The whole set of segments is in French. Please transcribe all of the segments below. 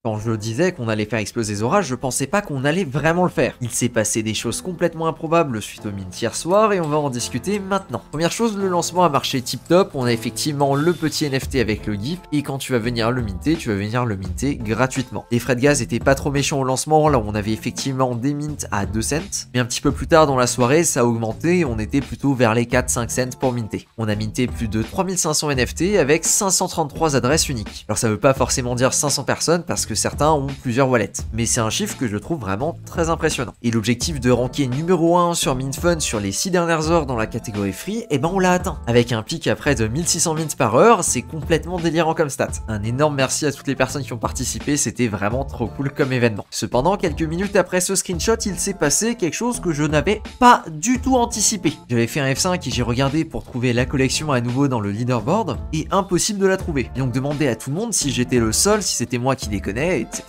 Quand je disais qu'on allait faire exploser Zora, je pensais pas qu'on allait vraiment le faire. Il s'est passé des choses complètement improbables suite au mint hier soir et on va en discuter maintenant. Première chose, le lancement a marché tip top, on a effectivement le petit NFT avec le GIF et quand tu vas venir le minter, tu vas venir le minter gratuitement. Les frais de gaz étaient pas trop méchants au lancement, là on avait effectivement des mints à 2 cents, mais un petit peu plus tard dans la soirée ça a augmenté et on était plutôt vers les 4-5 cents pour minter. On a minté plus de 3500 NFT avec 533 adresses uniques. Alors ça veut pas forcément dire 500 personnes parce que certains ont plusieurs wallets, mais c'est un chiffre que je trouve vraiment très impressionnant. Et l'objectif de ranker numéro 1 sur Mintfun sur les 6 dernières heures dans la catégorie free, et ben on l'a atteint. Avec un pic à près de 1600 mints par heure, c'est complètement délirant comme stat. Un énorme merci à toutes les personnes qui ont participé, c'était vraiment trop cool comme événement. Cependant, quelques minutes après ce screenshot, il s'est passé quelque chose que je n'avais pas du tout anticipé. J'avais fait un F5 et j'ai regardé pour trouver la collection à nouveau dans le leaderboard, et impossible de la trouver. J'ai donc demandé à tout le monde si j'étais le seul, si c'était moi qui déconnais, etc.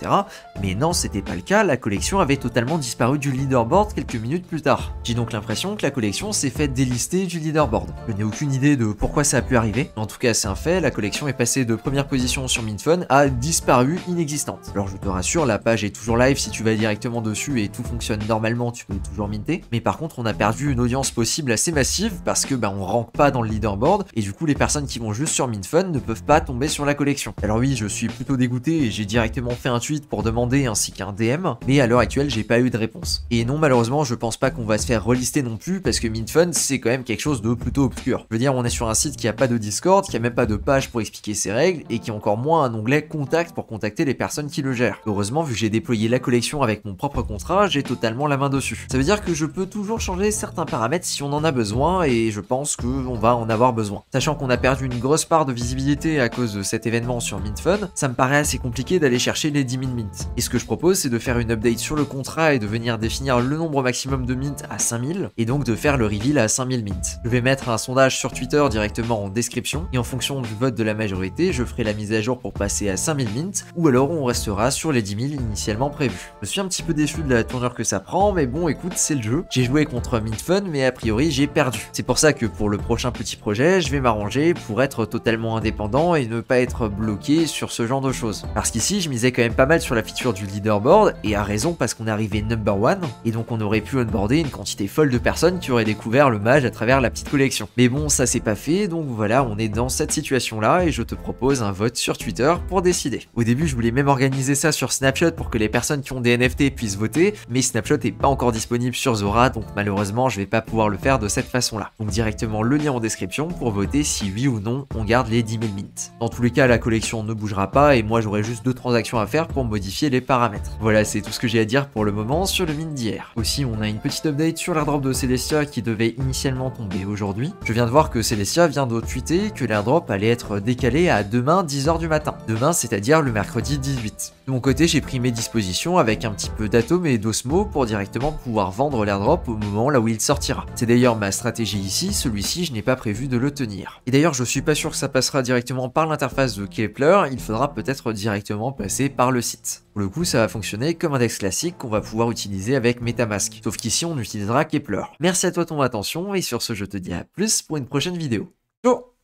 Mais non, c'était pas le cas, la collection avait totalement disparu du leaderboard quelques minutes plus tard. J'ai donc l'impression que la collection s'est fait délister du leaderboard. Je n'ai aucune idée de pourquoi ça a pu arriver. En tout cas, c'est un fait, la collection est passée de première position sur Mintfun à disparu inexistante. Alors je te rassure, la page est toujours live si tu vas directement dessus et tout fonctionne normalement, tu peux toujours minter. Mais par contre, on a perdu une audience possible assez massive parce que on rank pas dans le leaderboard et du coup les personnes qui vont juste sur Mintfun ne peuvent pas tomber sur la collection. Alors oui, je suis plutôt dégoûté et j'ai directement fait un tweet pour demander ainsi qu'un DM, mais à l'heure actuelle j'ai pas eu de réponse. Et non, malheureusement je pense pas qu'on va se faire relister non plus parce que Mintfun c'est quand même quelque chose de plutôt obscur. Je veux dire, on est sur un site qui a pas de Discord, qui a même pas de page pour expliquer ses règles et qui a encore moins un onglet contact pour contacter les personnes qui le gèrent. Heureusement, vu que j'ai déployé la collection avec mon propre contrat, j'ai totalement la main dessus. Ça veut dire que je peux toujours changer certains paramètres si on en a besoin et je pense qu'on va en avoir besoin. Sachant qu'on a perdu une grosse part de visibilité à cause de cet événement sur Mintfun, ça me paraît assez compliqué d'aller chercher les 10 000 mints. Et ce que je propose, c'est de faire une update sur le contrat et de venir définir le nombre maximum de mints à 5000 et donc de faire le reveal à 5000 mints. Je vais mettre un sondage sur Twitter directement en description et en fonction du vote de la majorité, je ferai la mise à jour pour passer à 5000 mints ou alors on restera sur les 10 000 initialement prévus. Je suis un petit peu déçu de la tournure que ça prend, mais bon, écoute, c'est le jeu. J'ai joué contre Mintfun, mais a priori j'ai perdu. C'est pour ça que pour le prochain petit projet, je vais m'arranger pour être totalement indépendant et ne pas être bloqué sur ce genre de choses. Parce qu'ici, je misais quand même pas mal sur la feature du leaderboard, et à raison parce qu'on est arrivé number 1, et donc on aurait pu onboarder une quantité folle de personnes qui auraient découvert le mage à travers la petite collection. Mais bon, ça c'est pas fait, donc voilà, on est dans cette situation-là, et je te propose un vote sur Twitter pour décider. Au début, je voulais même organiser ça sur Snapchat pour que les personnes qui ont des NFT puissent voter, mais Snapchat est pas encore disponible sur Zora, donc malheureusement, je vais pas pouvoir le faire de cette façon-là. Donc directement le lien en description pour voter si oui ou non on garde les 10 000 mints. Dans tous les cas, la collection ne bougera pas et moi j'aurai juste 2 transactions à faire pour modifier les paramètres. Voilà, c'est tout ce que j'ai à dire pour le moment sur le mint d'hier. Aussi, on a une petite update sur l'airdrop de Celestia qui devait initialement tomber aujourd'hui. Je viens de voir que Celestia vient de tweeter que l'airdrop allait être décalé à demain 10h du matin. Demain, c'est-à-dire le mercredi 18. De mon côté, j'ai pris mes dispositions avec un petit peu d'Atom et d'Osmo pour directement pouvoir vendre l'airdrop au moment là où il sortira. C'est d'ailleurs ma stratégie ici, celui-ci je n'ai pas prévu de le tenir. Et d'ailleurs, je suis pas sûr que ça passera directement par l'interface de Kepler, il faudra peut-être directement passer par le site. Pour le coup, ça va fonctionner comme un DEX classique qu'on va pouvoir utiliser avec MetaMask, sauf qu'ici on utilisera Kepler. Merci à toi de ton attention et sur ce, je te dis à plus pour une prochaine vidéo. Ciao.